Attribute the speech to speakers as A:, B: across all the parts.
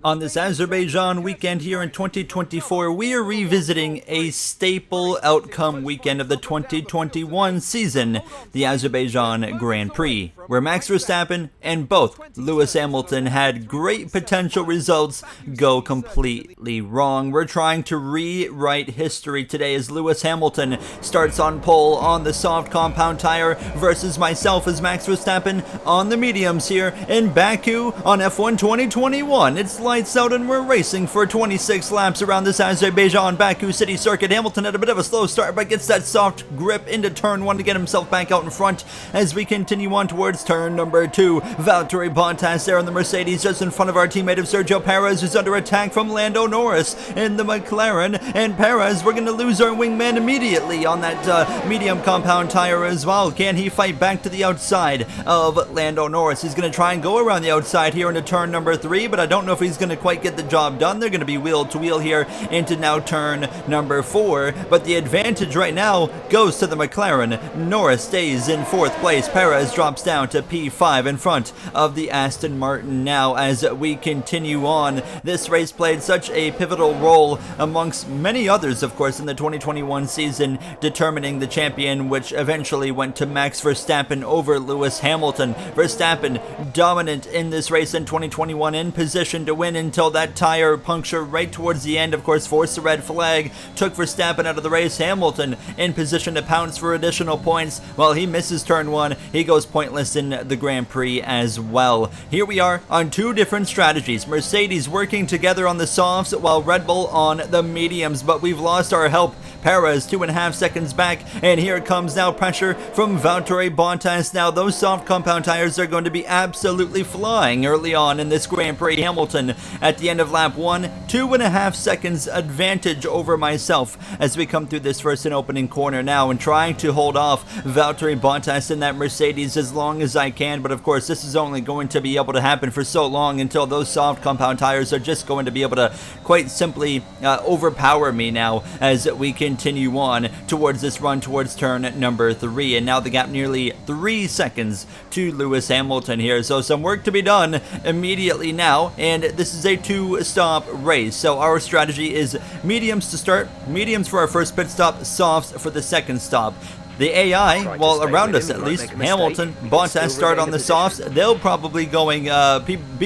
A: On this Azerbaijan weekend here in 2024, we are revisiting a staple outcome weekend of the 2021 season, the Azerbaijan Grand Prix, where Max Verstappen and both Lewis Hamilton had great potential results go completely wrong. We're trying to rewrite history today as Lewis Hamilton starts on pole on the soft compound tire versus myself as Max Verstappen on the mediums here in Baku on F1 2021. It's lights out and we're racing for 26 laps around this Azerbaijan Baku city circuit. Hamilton had a bit of a slow start but gets that soft grip into turn 1 to get himself back out in front as we continue on towards turn number 2. Valtteri Bottas there on the Mercedes just in front of our teammate of Sergio Perez, who's under attack from Lando Norris in the McLaren, and Perez, we're going to lose our wingman immediately on that medium compound tire as well. Can he fight back to the outside of Lando Norris? He's going to try and go around the outside here into turn number 3, but I don't know if he's going to quite get the job done. They're going to be wheel to wheel here into now turn number 4, but the advantage right now goes to the McLaren. Norris stays in 4th place. Perez drops down to P5 in front of the Aston Martin now as we continue on. This race played such a pivotal role amongst many others, of course, in the 2021 season, determining the champion, which eventually went to Max Verstappen over Lewis Hamilton. Verstappen dominant in this race in 2021, in position to win until that tire puncture right towards the end, of course, forced the red flag, took Verstappen out of the race. Hamilton in position to pounce for additional points. While he misses turn 1, he goes pointless in the Grand Prix as well. Here we are on two different strategies. Mercedes working together on the softs while Red Bull on the mediums, but we've lost our help. Perez 2.5 seconds back, and here comes now pressure from Valtteri Bottas. Now those soft compound tires are going to be absolutely flying early on in this Grand Prix. Hamilton at the end of lap 1, 2.5 seconds advantage over myself as we come through this first and opening corner now, and trying to hold off Valtteri Bottas in that Mercedes as long as I can. But of course this is only going to be able to happen for so long until those soft compound tires are just going to be able to quite simply overpower me now as we continue on towards this run towards turn number 3, and now the gap nearly 3 seconds to Lewis Hamilton here. So some work to be done immediately now, and this is a 2-stop race. So our strategy is mediums to start, mediums for our first pit stop, softs for the second stop. The AI, well, around us at least, Hamilton, Bottas start on the softs. They'll probably be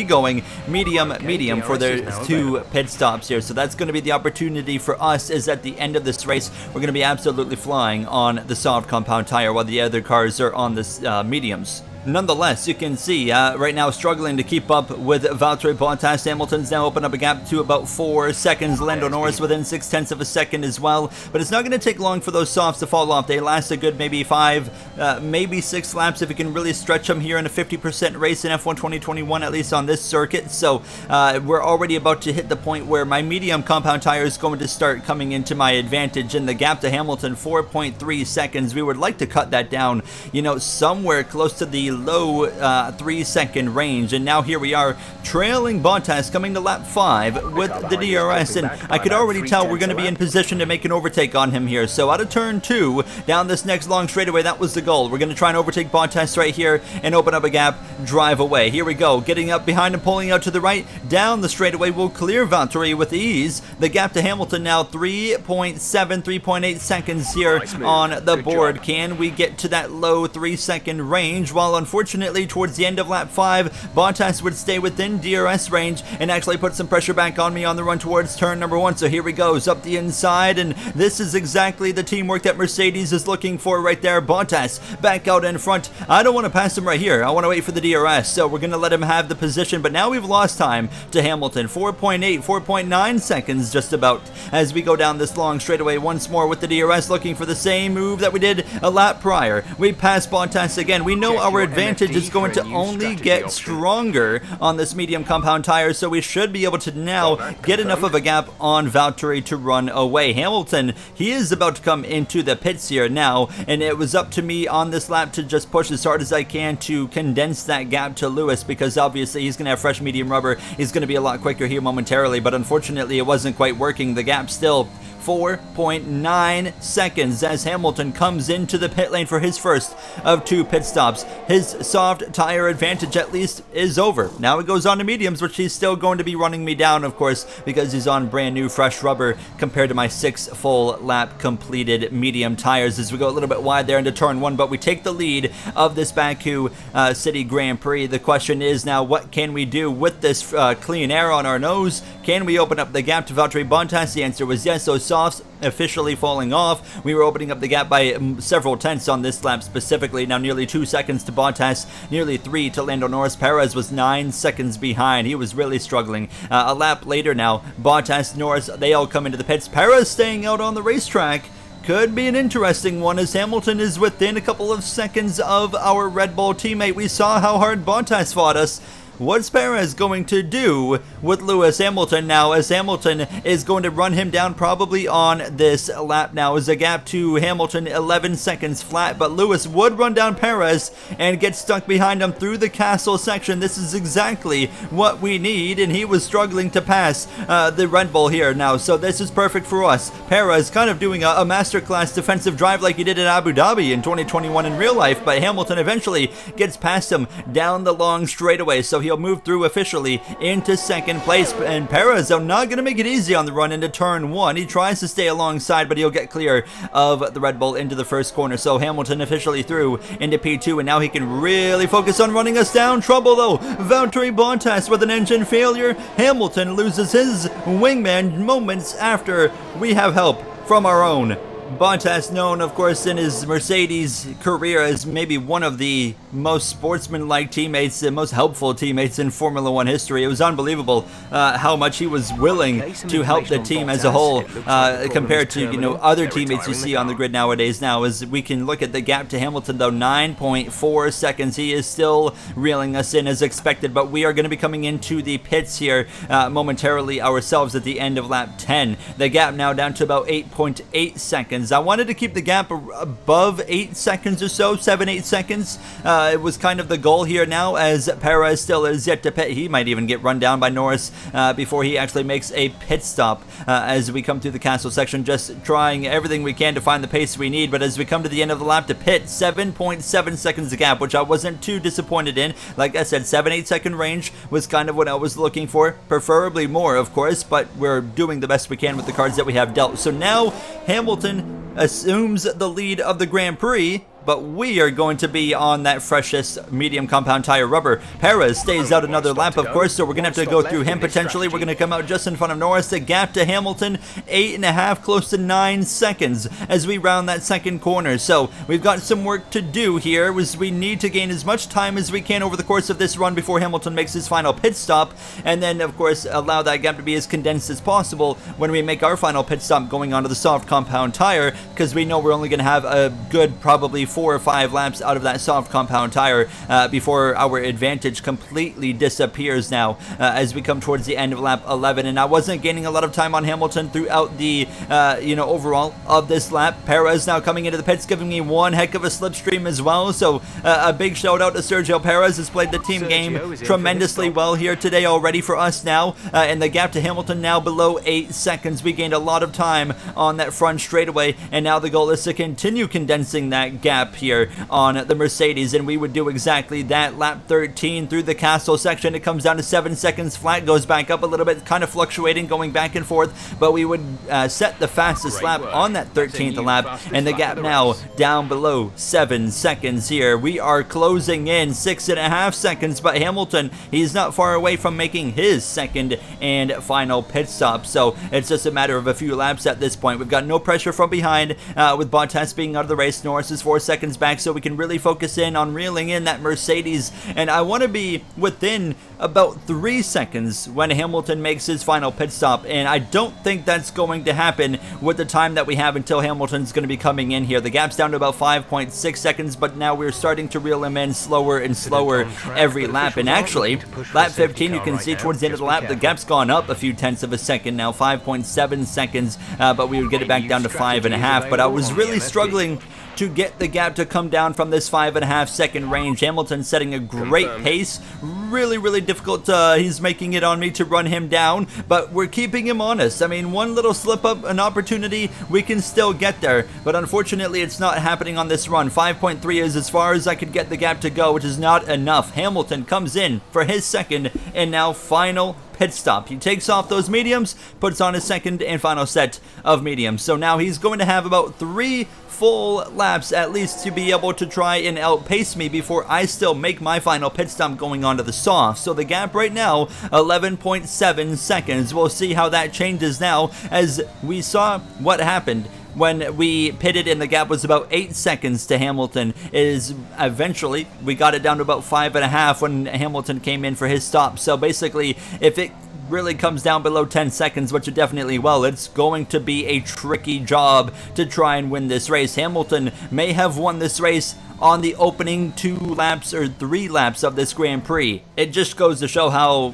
A: going medium for their 2 pit stops here. So that's going to be the opportunity for us, is at the end of this race, we're going to be absolutely flying on the soft compound tire while the other cars are on the mediums. Nonetheless, you can see right now struggling to keep up with Valtteri Bottas. Hamilton's now opened up a gap to about 4 seconds. Lando Norris within 0.6 of a second as well. But it's not going to take long for those softs to fall off. They last a good maybe 5, maybe 6 laps if you can really stretch them here in a 50% race in F1 2021, at least on this circuit. So we're already about to hit the point where my medium compound tire is going to start coming into my advantage. And the gap to Hamilton, 4.3 seconds. We would like to cut that down, you know, somewhere close to the low 3-second range. And now here we are trailing Bottas coming to lap 5 with the DRS, and I could already tell we're going to be in position to make an overtake on him here. So out of turn 2 down this next long straightaway, that was the goal. We're going to try and overtake Bottas right here and open up a gap, drive away. Here we go, getting up behind him, pulling out to the right, down the straightaway. We'll clear Valtteri with ease. The gap to Hamilton now 3.8 seconds here on the board. Can we get to that low 3-second range? Well, unfortunately, towards the end of lap 5, Bottas would stay within DRS range and actually put some pressure back on me on the run towards turn number 1. So here he goes up the inside, and this is exactly the teamwork that Mercedes is looking for right there. Bottas back out in front. I don't want to pass him right here. I want to wait for the DRS, so we're going to let him have the position. But now we've lost time to Hamilton. 4.9 seconds just about as we go down this long straightaway once more with the DRS, looking for the same move that we did a lap prior. We pass Bottas again. We know our advantage is going to only get stronger on this medium compound tire, so we should be able to now get enough of a gap on Valtteri to run away. Hamilton, he is about to come into the pits here now, and it was up to me on this lap to just push as hard as I can to condense that gap to Lewis, because obviously he's going to have fresh medium rubber. He's going to be a lot quicker here momentarily, but unfortunately it wasn't quite working. The gap still 4.9 seconds as Hamilton comes into the pit lane for his first of 2 pit stops. His soft tire advantage at least is over. Now it goes on to mediums, which he's still going to be running me down, of course, because he's on brand new fresh rubber compared to my 6 full lap completed medium tires as we go a little bit wide there into turn 1, but we take the lead of this Baku City Grand Prix. The question is now, what can we do with this clean air on our nose? Can we open up the gap to Valtteri Bottas? The answer was yes. So softs officially falling off. We were opening up the gap by several tenths on this lap specifically. Now nearly 2 seconds to Bottas, nearly 3 to Lando Norris. Perez was 9 seconds behind. He was really struggling. A lap later now, Bottas, Norris, they all come into the pits. Perez staying out on the racetrack. Could be an interesting one as Hamilton is within a couple of seconds of our Red Bull teammate. We saw how hard Bottas fought us. What's Perez going to do with Lewis Hamilton now, as Hamilton is going to run him down probably on this lap now, as a gap to Hamilton 11 seconds flat, but Lewis would run down Perez and get stuck behind him through the castle section. This is exactly what we need, and he was struggling to pass the Red Bull here now, so this is perfect for us. Perez kind of doing a masterclass defensive drive like he did in Abu Dhabi in 2021 in real life, but Hamilton eventually gets past him down the long straightaway, so he'll move through officially into second place. And Perez, though, not going to make it easy on the run into turn 1. He tries to stay alongside, but he'll get clear of the Red Bull into the first corner. So Hamilton officially through into P2, and now he can really focus on running us down. Trouble, though. Valtteri Bottas with an engine failure. Hamilton loses his wingman moments after we have help from our own. Bottas, known, of course, in his Mercedes career as maybe one of the most sportsman-like teammates and most helpful teammates in Formula One history. It was unbelievable how much he was willing to help the team as a whole compared to, other teammates you see on the grid nowadays. Now, as we can look at the gap to Hamilton, though, 9.4 seconds. He is still reeling us in as expected, but we are going to be coming into the pits here momentarily ourselves at the end of lap 10. The gap now down to about 8.8 seconds. I wanted to keep the gap above 8 seconds or so, 7-8 seconds. It was kind of the goal here now, as Perez still is yet to pit. He might even get run down by Norris before he actually makes a pit stop as we come through the castle section, just trying everything we can to find the pace we need. But as we come to the end of the lap to pit, 7.7 seconds gap, which I wasn't too disappointed in. Like I said, 7-8 second range was kind of what I was looking for, preferably more, of course, but we're doing the best we can with the cards that we have dealt. So now Hamilton assumes the lead of the Grand Prix, but we are going to be on that freshest medium compound tire rubber. Perez stays out another lap, of course, so we're going to have to go through him potentially. We're going to come out just in front of Norris. The gap to Hamilton, 8.5, close to 9 seconds as we round that second corner. So we've got some work to do here, as we need to gain as much time as we can over the course of this run before Hamilton makes his final pit stop, and then, of course, allow that gap to be as condensed as possible when we make our final pit stop going onto the soft compound tire, because we know we're only going to have a good probably 4 or 5 laps out of that soft compound tire before our advantage completely disappears now as we come towards the end of lap 11. And I wasn't gaining a lot of time on Hamilton throughout the overall of this lap. Perez now coming into the pits, giving me one heck of a slipstream as well. So a big shout out to Sergio Perez. Has played the team game tremendously well here today already for us now, and the gap to Hamilton now below 8 seconds. We gained a lot of time on that front straightaway, and now the goal is to continue condensing that gap here on the Mercedes, and we would do exactly that. Lap 13 through the castle section, it comes down to 7 seconds flat, goes back up a little bit, kind of fluctuating, going back and forth, but we would set the fastest lap on that 13th lap, and the gap now down below 7 seconds here. We are closing in 6.5 seconds, but Hamilton, he's not far away from making his second and final pit stop, so it's just a matter of a few laps at this point. We've got no pressure from behind with Bottas being out of the race. Norris is 4 seconds back, so we can really focus in on reeling in that Mercedes, and I want to be within about 3 seconds when Hamilton makes his final pit stop, and I don't think that's going to happen with the time that we have until Hamilton's going to be coming in here. The gap's down to about 5.6 seconds, but now we're starting to reel him in slower and slower every lap, and actually lap 15, you can see towards the end of the lap the gap's gone up a few tenths of a second now, 5.7 seconds, but we would get it back down to 5.5. But I was really struggling to get the gap to come down from this 5.5 second range. Hamilton setting a great pace. Really difficult. He's making it on me to run him down, but we're keeping him honest. I mean, one little slip up, an opportunity, we can still get there, but unfortunately it's not happening on this run. 5.3 is as far as I could get the gap to go, which is not enough. Hamilton comes in for his second and now final pit stop. He takes off those mediums, puts on his second and final set of mediums. So now he's going to have about 3 full laps at least to be able to try and outpace me before I still make my final pit stop going onto the soft. So the gap right now, 11.7 seconds. We'll see how that changes now, as we saw what happened when we pitted and the gap was about 8 seconds to Hamilton. Is eventually we got it down to about 5.5 when Hamilton came in for his stop. So basically, if it really comes down below 10 seconds, which it definitely will, it's going to be a tricky job to try and win this race. Hamilton may have won this race on the opening 2 laps or 3 laps of this Grand Prix. It just goes to show how,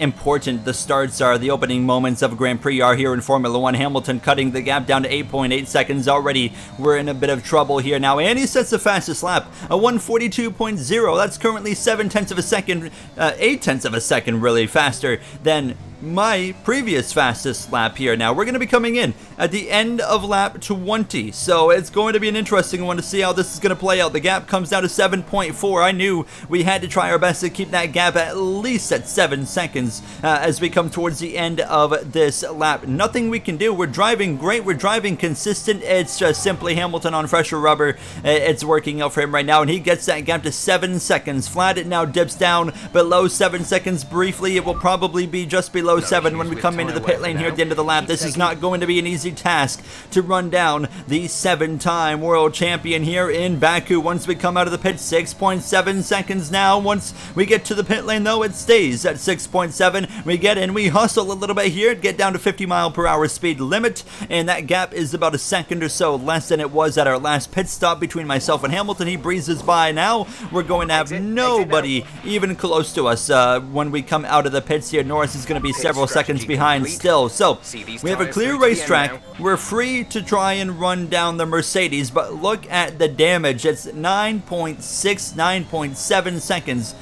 A: important the starts are, the opening moments of a Grand Prix are here in Formula 1. Hamilton cutting the gap down to 8.8 seconds already. We're in a bit of trouble here now, and he sets the fastest lap, a 1:42.0. That's currently 7/10 of a second, 8/10 of a second really faster than my previous fastest lap here. Now we're going to be coming in at the end of lap 20, so it's going to be an interesting one to see how this is going to play out. The gap comes down to 7.4. I knew we had to try our best to keep that gap at least at 7 seconds as we come towards the end of this lap. Nothing we can do. We're driving great, we're driving consistent. It's just simply Hamilton on fresher rubber. It's working out for him right now, and he gets that gap to 7 seconds flat. It now dips down below 7 seconds briefly. It will probably be just below 7 when we come into the pit lane here at the end of the lap. This is not going to be an easy task to run down the 7-time world champion here in Baku. Once we come out of the pit, 6.7 seconds now. Once we get to the pit lane though, it stays at 6.7. We get in, we hustle a little bit here, get down to 50-mile-per-hour speed limit, and that gap is about a second or so less than it was at our last pit stop between myself and Hamilton. He breezes by now. We're going to have nobody even close to us when we come out of the pits here. Norris is going to be several seconds behind still. So we have a clear racetrack. We're free to try and run down the Mercedes, but look at the damage. It's 9.6, 9.7 seconds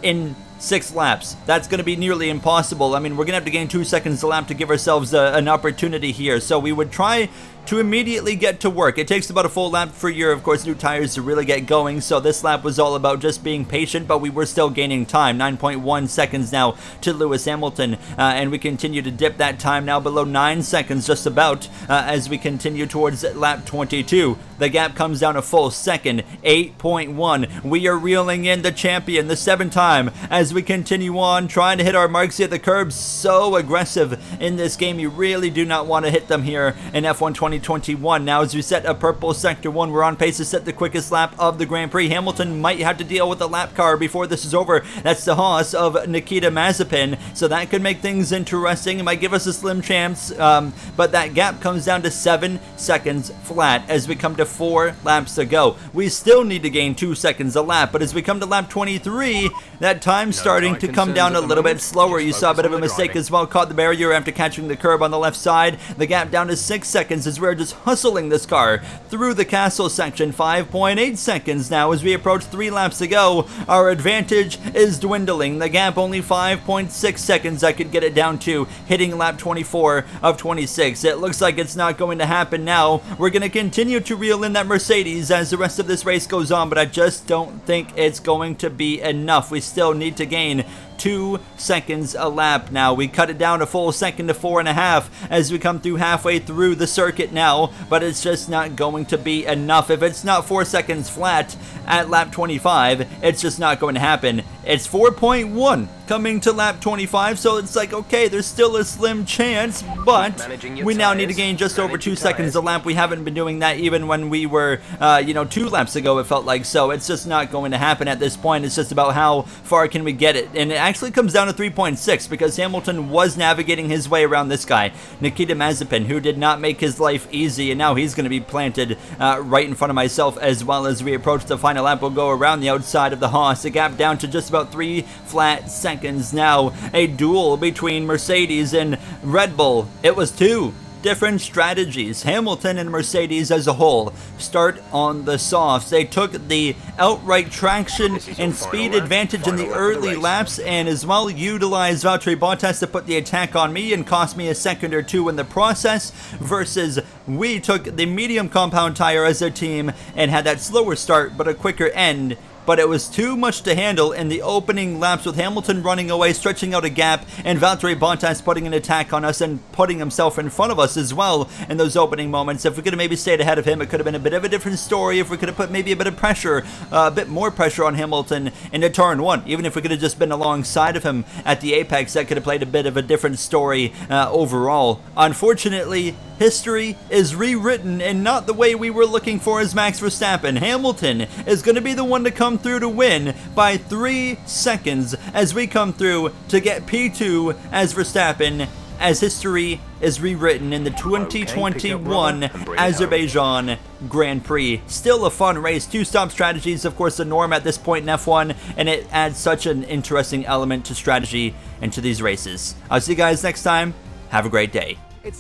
A: in 6 laps. That's going to be nearly impossible. I mean, we're going to have to gain 2 seconds a lap to give ourselves an opportunity here. So we would try to immediately get to work. It takes about a full lap for your, of course, new tires to really get going. So this lap was all about just being patient, but we were still gaining time. 9.1 seconds now to Lewis Hamilton, and we continue to dip that time now below 9 seconds just about as we continue towards lap 22. The gap comes down a full second, 8.1. We are reeling in the champion, the 7-time, as we continue on trying to hit our marks here. The curbs so aggressive in this game. You really do not want to hit them here in F1 2021. Now as we set a purple sector 1, we're on pace to set the quickest lap of the Grand Prix. Hamilton might have to deal with the lap car before this is over. That's the Haas of Nikita Mazepin, so that could make things interesting. It might give us a slim chance, but that gap comes down to 7 seconds flat as we come to 4 laps to go. We still need to gain 2 seconds a lap, but as we come to lap 23, that time's starting to come down a little bit slower. You saw a bit of a mistake as well, caught the barrier after catching the curb on the left side. The gap down to 6 seconds as we're just hustling this car through the castle section. 5.8 seconds now as we approach 3 laps to go. Our advantage is dwindling. The gap only 5.6 seconds I could get it down to, hitting lap 24 of 26. It looks like it's not going to happen now. We're going to continue to reel in that Mercedes as the rest of this race goes on, but I just don't think it's going to be enough. We still need to gain 2 seconds a lap now. We cut it down a full second to 4.5 as we come through halfway through the circuit now, but it's just not going to be enough. If it's not 4 seconds flat at lap 25, it's just not going to happen. It's 4.1 coming to lap 25, so it's like, okay, there's still a slim chance, but we now need to gain just over 2 seconds a lap. We haven't been doing that even when we were, 2 laps ago, it felt like, so it's just not going to happen at this point. It's just about how far can we get it, and it actually comes down to 3.6 because Hamilton was navigating his way around this guy, Nikita Mazepin, who did not make his life easy, and now he's going to be planted right in front of myself as well as we approach the final lap. We'll go around the outside of the Haas, the gap down to just about 3 flat seconds now. A duel between Mercedes and Red Bull. It was 2 different strategies. Hamilton and Mercedes as a whole start on the softs. They took the outright traction and speed advantage in the early laps, and as well utilized Valtteri Bottas to put the attack on me and cost me a second or two in the process, versus we took the medium compound tire as a team and had that slower start but a quicker end. But it was too much to handle in the opening laps, with Hamilton running away, stretching out a gap, and Valtteri Bottas putting an attack on us and putting himself in front of us as well in those opening moments. If we could have maybe stayed ahead of him, it could have been a bit of a different story. If we could have put maybe a bit of pressure, a bit more pressure on Hamilton into turn one, even if we could have just been alongside of him at the apex, that could have played a bit of a different story overall. Unfortunately, history is rewritten and not the way we were looking for as Max Verstappen. Hamilton is going to be the one to come through to win by 3 seconds as we come through to get P2 as Verstappen, as history is rewritten in the 2021 Azerbaijan Grand Prix. Still a fun race. 2-stop strategies, of course, the norm at this point in F1, and it adds such an interesting element to strategy and to these races. I'll see you guys next time. Have a great day.